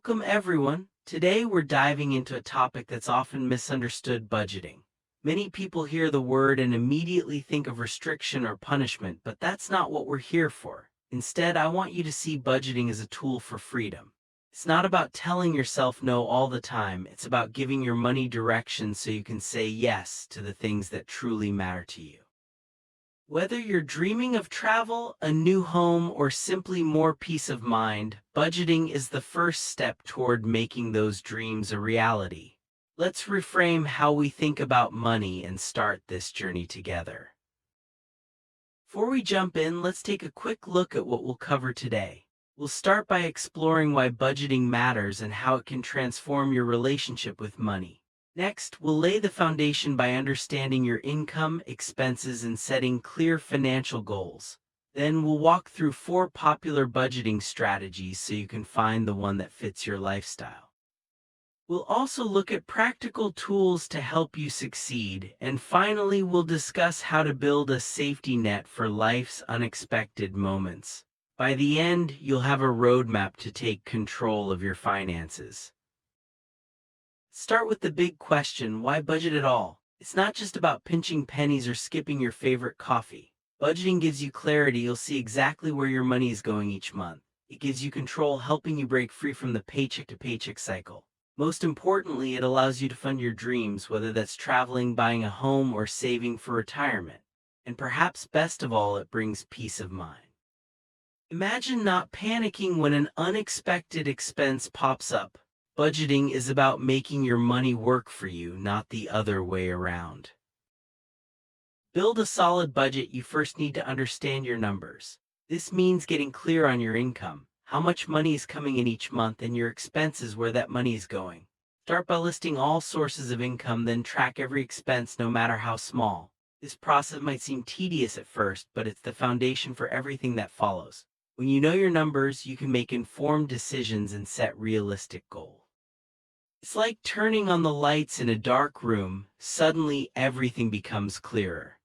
Welcome, everyone. Today we're diving into a topic that's often misunderstood: budgeting. Many people hear the word and immediately think of restriction or punishment, but that's not what we're here for. Instead, I want you to see budgeting as a tool for freedom. It's not about telling yourself no all the time, it's about giving your money direction so you can say yes to the things that truly matter to you. Whether you're dreaming of travel, a new home, or simply more peace of mind, budgeting is the first step toward making those dreams a reality. Let's reframe how we think about money and start this journey together. Before we jump in, let's take a quick look at what we'll cover today. We'll start by exploring why budgeting matters and how it can transform your relationship with money. Next, we'll lay the foundation by understanding your income, expenses, and setting clear financial goals. Then we'll walk through 4 popular budgeting strategies so you can find the one that fits your lifestyle. We'll also look at practical tools to help you succeed, and finally we'll discuss how to build a safety net for life's unexpected moments. By the end, you'll have a roadmap to take control of your finances. Start with the big question: why budget at all? It's not just about pinching pennies or skipping your favorite coffee. Budgeting gives you clarity. You'll see exactly where your money is going each month. It gives you control, helping you break free from the paycheck to paycheck cycle. Most importantly, it allows you to fund your dreams, whether that's traveling, buying a home, or saving for retirement. And perhaps best of all, it brings peace of mind. Imagine not panicking when an unexpected expense pops up. Budgeting is about making your money work for you, not the other way around. Build a solid budget. You first need to understand your numbers. This means getting clear on your income, how much money is coming in each month, and your expenses, where that money is going. Start by listing all sources of income, then track every expense, no matter how small. This process might seem tedious at first, but it's the foundation for everything that follows. When you know your numbers, you can make informed decisions and set realistic goals. It's like turning on the lights in a dark room. Suddenly, everything becomes clearer.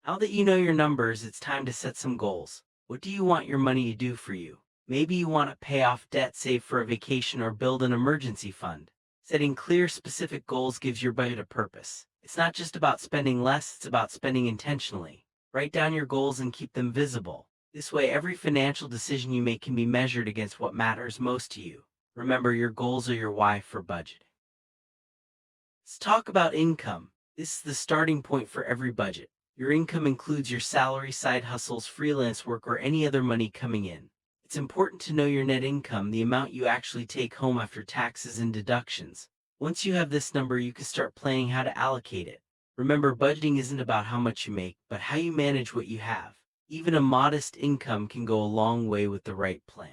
Now that you know your numbers, it's time to set some goals. What do you want your money to do for you? Maybe you want to pay off debt, save for a vacation, or build an emergency fund. Setting clear, specific goals gives your budget a purpose. It's not just about spending less, it's about spending intentionally. Write down your goals and keep them visible. This way, every financial decision you make can be measured against what matters most to you. Remember, your goals are your why for budgeting. Let's talk about income. This is the starting point for every budget. Your income includes your salary, side hustles, freelance work, or any other money coming in. It's important to know your net income, the amount you actually take home after taxes and deductions. Once you have this number, you can start planning how to allocate it. Remember, budgeting isn't about how much you make, but how you manage what you have. Even a modest income can go a long way with the right plan.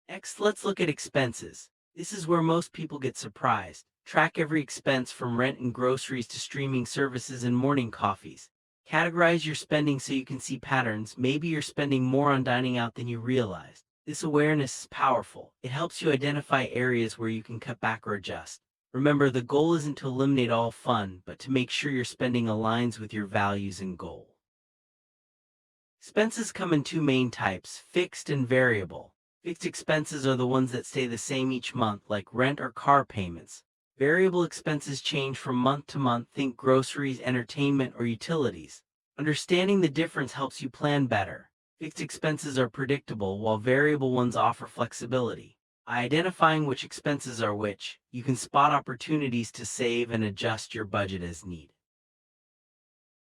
Next, let's look at expenses. This is where most people get surprised. Track every expense, from rent and groceries to streaming services and morning coffees. Categorize your spending so you can see patterns. Maybe you're spending more on dining out than you realized. This awareness is powerful. It helps you identify areas where you can cut back or adjust. Remember, the goal isn't to eliminate all fun, but to make sure your spending aligns with your values and goals. Expenses come in 2 main types: fixed and variable. Fixed expenses are the ones that stay the same each month, like rent or car payments. Variable expenses change from month to month. Think groceries, entertainment, or utilities. Understanding the difference helps you plan better. Fixed expenses are predictable, while variable ones offer flexibility. By identifying which expenses are which, you can spot opportunities to save and adjust your budget as needed.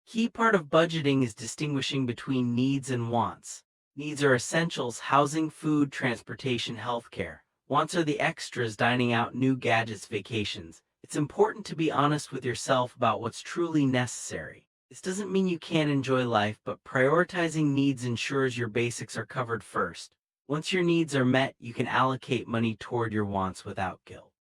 Key part of budgeting is distinguishing between needs and wants. Needs are essentials: housing, food, transportation, healthcare. Wants are the extras: dining out, new gadgets, vacations. It's important to be honest with yourself about what's truly necessary. This doesn't mean you can't enjoy life, but prioritizing needs ensures your basics are covered first. Once your needs are met, you can allocate money toward your wants without guilt.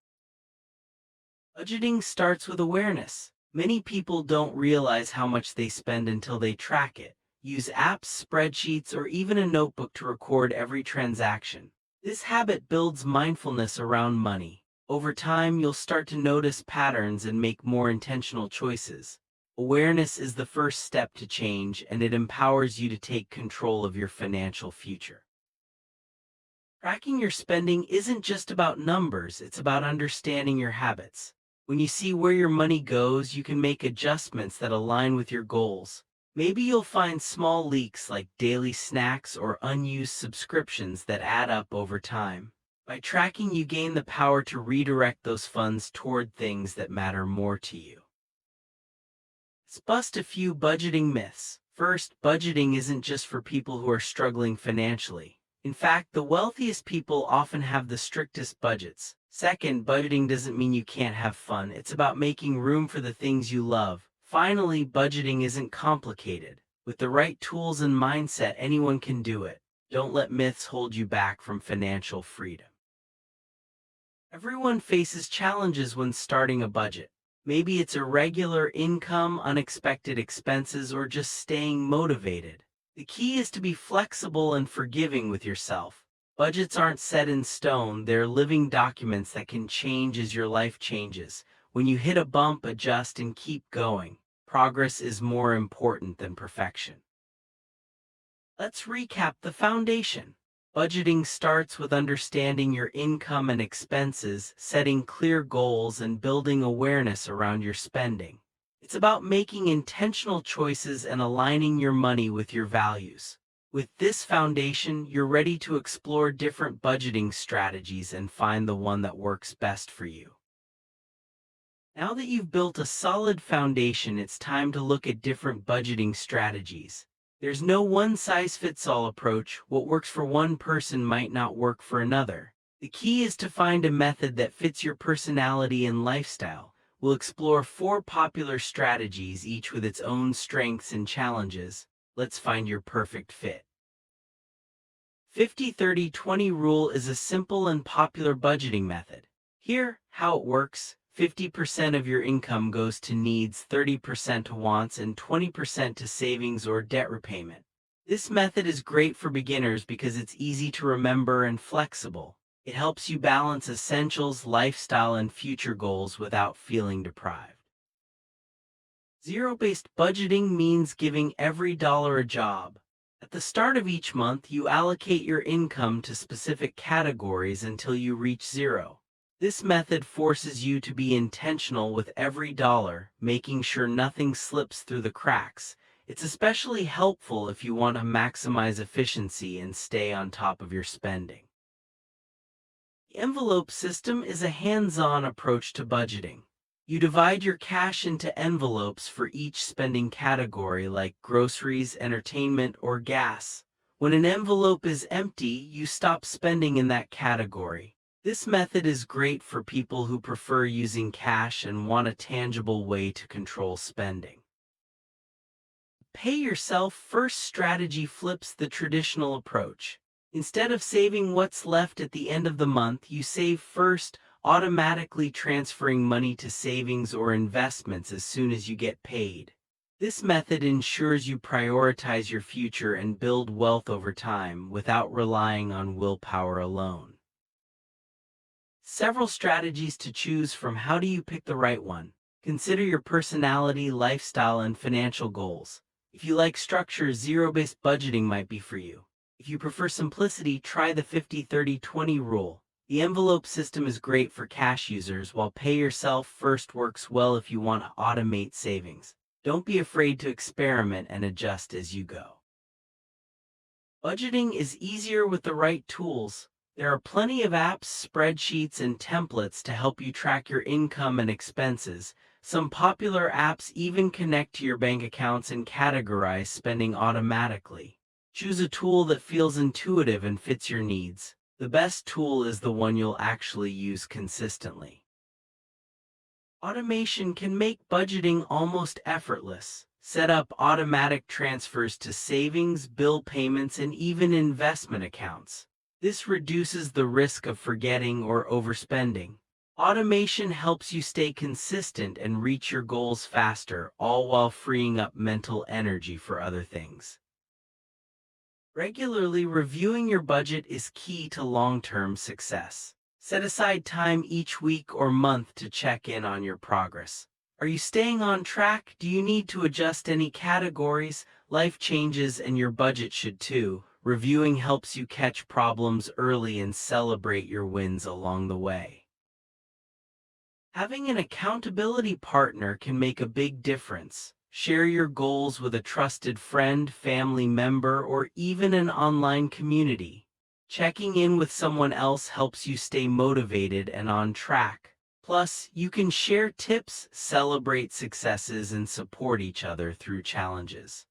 Budgeting starts with awareness. Many people don't realize how much they spend until they track it. Use apps, spreadsheets, or even a notebook to record every transaction. This habit builds mindfulness around money. Over time, you'll start to notice patterns and make more intentional choices. Awareness is the first step to change, and it empowers you to take control of your financial future. Tracking your spending isn't just about numbers, it's about understanding your habits. When you see where your money goes, you can make adjustments that align with your goals. Maybe you'll find small leaks like daily snacks or unused subscriptions that add up over time. By tracking, you gain the power to redirect those funds toward things that matter more to you. Let's bust a few budgeting myths. First, budgeting isn't just for people who are struggling financially. In fact, the wealthiest people often have the strictest budgets. Second, budgeting doesn't mean you can't have fun. It's about making room for the things you love. Finally, budgeting isn't complicated. With the right tools and mindset, anyone can do it. Don't let myths hold you back from financial freedom. Everyone faces challenges when starting a budget. Maybe it's irregular income, unexpected expenses, or just staying motivated. The key is to be flexible and forgiving with yourself. Budgets aren't set in stone, they're living documents that can change as your life changes. When you hit a bump, adjust and keep going. Progress is more important than perfection. Let's recap the foundation. Budgeting starts with understanding your income and expenses, setting clear goals, and building awareness around your spending. It's about making intentional choices and aligning your money with your values. With this foundation, you're ready to explore different budgeting strategies and find the one that works best for you. Now that you've built a solid foundation, it's time to look at different budgeting strategies. There's no one-size-fits-all approach. What works for one person might not work for another. The key is to find a method that fits your personality and lifestyle. We'll explore 4 popular strategies, each with its own strengths and challenges. Let's find your perfect fit. 50-30-20 rule is a simple and popular budgeting method. Here, how it works. 50% of your income goes to needs, 30% to wants, and 20% to savings or debt repayment. This method is great for beginners because it's easy to remember and flexible. It helps you balance essentials, lifestyle, and future goals without feeling deprived. Zero-based budgeting means giving every dollar a job. At the start of each month, you allocate your income to specific categories until you reach zero. This method forces you to be intentional with every dollar, making sure nothing slips through the cracks. It's especially helpful if you want to maximize efficiency and stay on top of your spending. The envelope system is a hands-on approach to budgeting. You divide your cash into envelopes for each spending category, like groceries, entertainment, or gas. When an envelope is empty, you stop spending in that category. This method is great for people who prefer using cash and want a tangible way to control spending. Pay yourself first strategy flips the traditional approach. Instead of saving what's left at the end of the month, you save first, automatically transferring money to savings or investments as soon as you get paid. This method ensures you prioritize your future and build wealth over time without relying on willpower alone. Several strategies to choose from. How do you pick the right one? Consider your personality, lifestyle, and financial goals. If you like structure, zero-based budgeting might be for you. If you prefer simplicity, try the 50-30-20 rule. The envelope system is great for cash users, while pay yourself first works well if you want to automate savings. Don't be afraid to experiment and adjust as you go. Budgeting is easier with the right tools. There are plenty of apps, spreadsheets, and templates to help you track your income and expenses. Some popular apps even connect to your bank accounts and categorize spending automatically. Choose a tool that feels intuitive and fits your needs. The best tool is the one you'll actually use consistently. Automation can make budgeting almost effortless. Set up automatic transfers to savings, bill payments, and even investment accounts. This reduces the risk of forgetting or overspending. Automation helps you stay consistent and reach your goals faster, all while freeing up mental energy for other things. Regularly reviewing your budget is key to long-term success. Set aside time each week or month to check in on your progress. Are you staying on track? Do you need to adjust any categories? Life changes and your budget should too. Reviewing helps you catch problems early and celebrate your wins along the way. Having an accountability partner can make a big difference. Share your goals with a trusted friend, family member, or even an online community. Checking in with someone else helps you stay motivated and on track. Plus, you can share tips, celebrate successes, and support each other through challenges.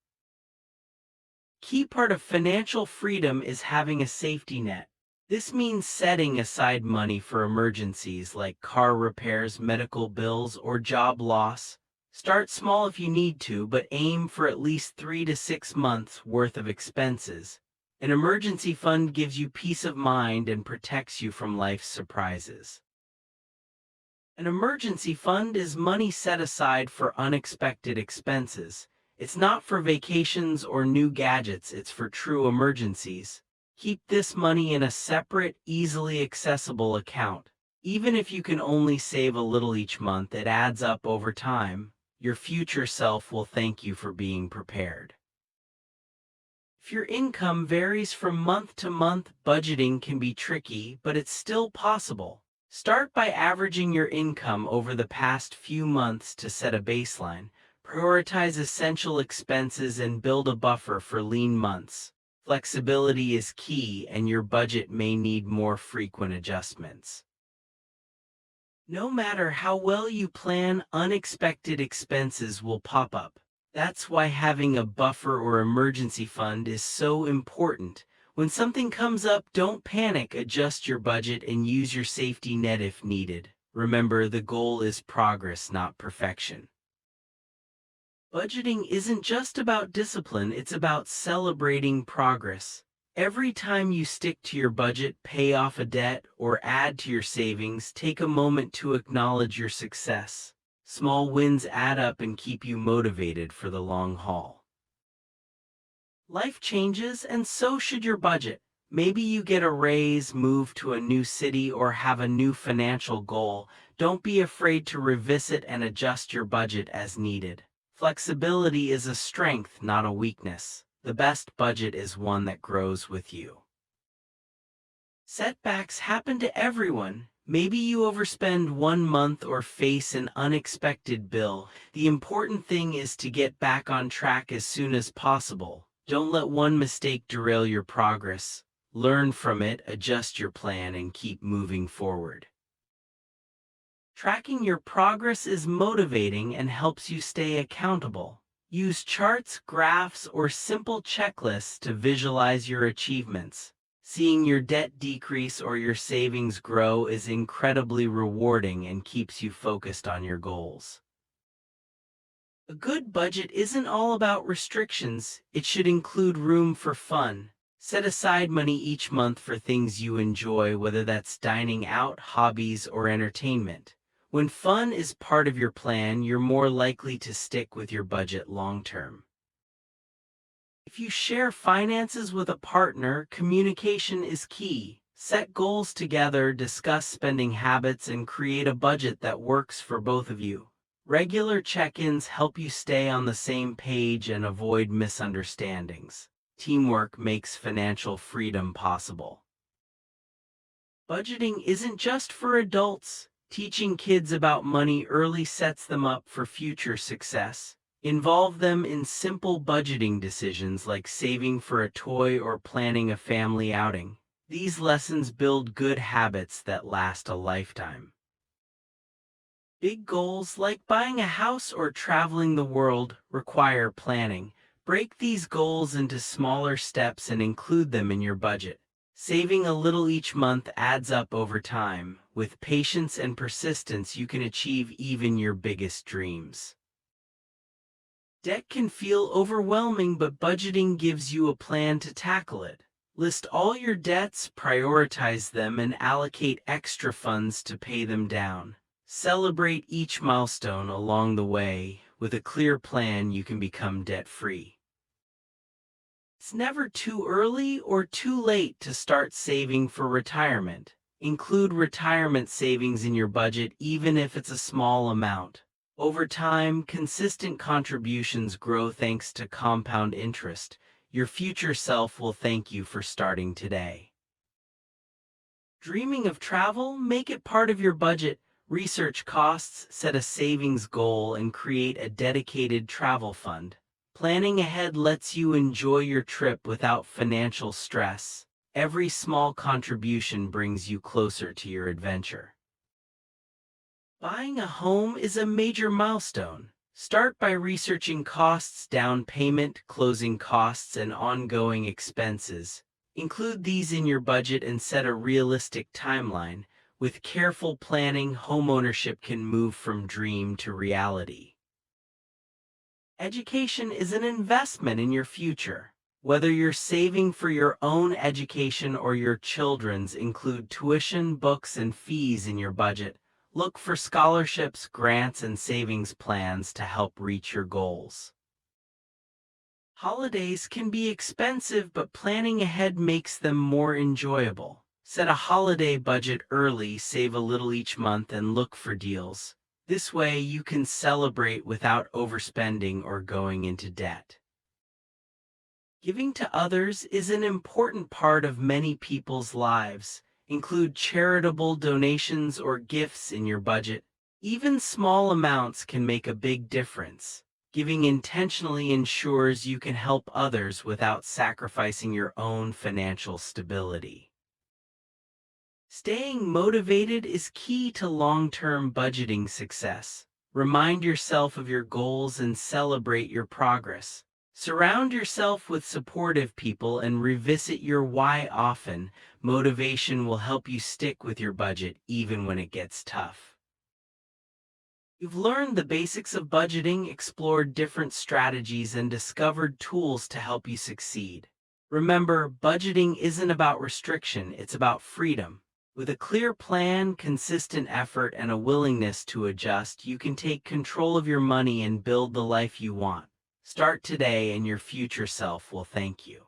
Key part of financial freedom is having a safety net. This means setting aside money for emergencies like car repairs, medical bills, or job loss. Start small if you need to, but aim for at least 3 to 6 months worth of expenses. An emergency fund gives you peace of mind and protects you from life's surprises. An emergency fund is money set aside for unexpected expenses. It's not for vacations or new gadgets, it's for true emergencies. Keep this money in a separate, easily accessible account. Even if you can only save a little each month, it adds up over time. Your future self will thank you for being prepared. If your income varies from month to month, budgeting can be tricky, but it's still possible. Start by averaging your income over the past few months to set a baseline. Prioritize essential expenses and build a buffer for lean months. Flexibility is key, and your budget may need more frequent adjustments. No matter how well you plan, unexpected expenses will pop up. That's why having a buffer or emergency fund is so important. When something comes up, don't panic, adjust your budget and use your safety net if needed. Remember, the goal is progress, not perfection. Budgeting isn't just about discipline, it's about celebrating progress. Every time you stick to your budget, pay off a debt, or add to your savings, take a moment to acknowledge your success. Small wins add up and keep you motivated for the long haul. Life changes, and so should your budget. Maybe you get a raise, move to a new city, or have a new financial goal. Don't be afraid to revisit and adjust your budget as needed. Flexibility is a strength, not a weakness. The best budget is one that grows with you. Setbacks happen to everyone. Maybe you overspend one month or face an unexpected bill. The important thing is to get back on track as soon as possible. Don't let one mistake derail your progress. Learn from it, adjust your plan, and keep moving forward. Tracking your progress is motivating and helps you stay accountable. Use charts, graphs, or simple checklists to visualize your achievements. Seeing your debt decrease or your savings grow is incredibly rewarding and keeps you focused on your goals. A good budget isn't all about restrictions. It should include room for fun. Set aside money each month for things you enjoy, whether that's dining out, hobbies, or entertainment. When fun is part of your plan, you're more likely to stick with your budget long term. If you share finances with a partner, communication is key. Set goals together, discuss spending habits, and create a budget that works for both of you. Regular check-ins help you stay on the same page and avoid misunderstandings. Teamwork makes financial freedom possible. Budgeting isn't just for adults. Teaching kids about money early sets them up for future success. Involve them in simple budgeting decisions like saving for a toy or planning a family outing. These lessons build good habits that last a lifetime. Big goals like buying a house or traveling the world require planning. Break these goals into smaller steps and include them in your budget. Saving a little each month adds up over time. With patience and persistence, you can achieve even your biggest dreams. Debt can feel overwhelming, but budgeting gives you a plan to tackle it. List all your debts, prioritize them, and allocate extra funds to pay them down. Celebrate each milestone along the way. With a clear plan, you can become debt-free. It's never too early or too late to start saving for retirement. Include retirement savings in your budget, even if it's a small amount. Over time, consistent contributions grow thanks to compound interest. Your future self will thank you for starting today. Dreaming of travel? Make it part of your budget. Research costs, set a savings goal, and create a dedicated travel fund. Planning ahead lets you enjoy your trip without financial stress. Every small contribution brings you closer to your adventure. Buying a home is a major milestone. Start by researching costs, down payment, closing costs, and ongoing expenses. Include these in your budget and set a realistic timeline. With careful planning, homeownership can move from dream to reality. Education is an investment in your future. Whether you're saving for your own education or your children's, include tuition, books, and fees in your budget. Look for scholarships, grants, and savings plans to help reach your goals. Holidays can be expensive, but planning ahead makes them more enjoyable. Set a holiday budget early, save a little each month, and look for deals. This way, you can celebrate without overspending or going into debt. Giving to others is an important part of many people's lives. Include charitable donations or gifts in your budget. Even small amounts can make a big difference. Giving intentionally ensures you can help others without sacrificing your own financial stability. Staying motivated is key to long-term budgeting success. Remind yourself of your goals and celebrate your progress. Surround yourself with supportive people and revisit your why often. Motivation will help you stick with your budget even when it gets tough. You've learned the basics of budgeting, explored different strategies, and discovered tools to help you succeed. Remember, budgeting isn't about restriction, it's about freedom. With a clear plan, consistent effort, and a willingness to adjust, you can take control of your money and build the life you want. Start today and your future self will thank you.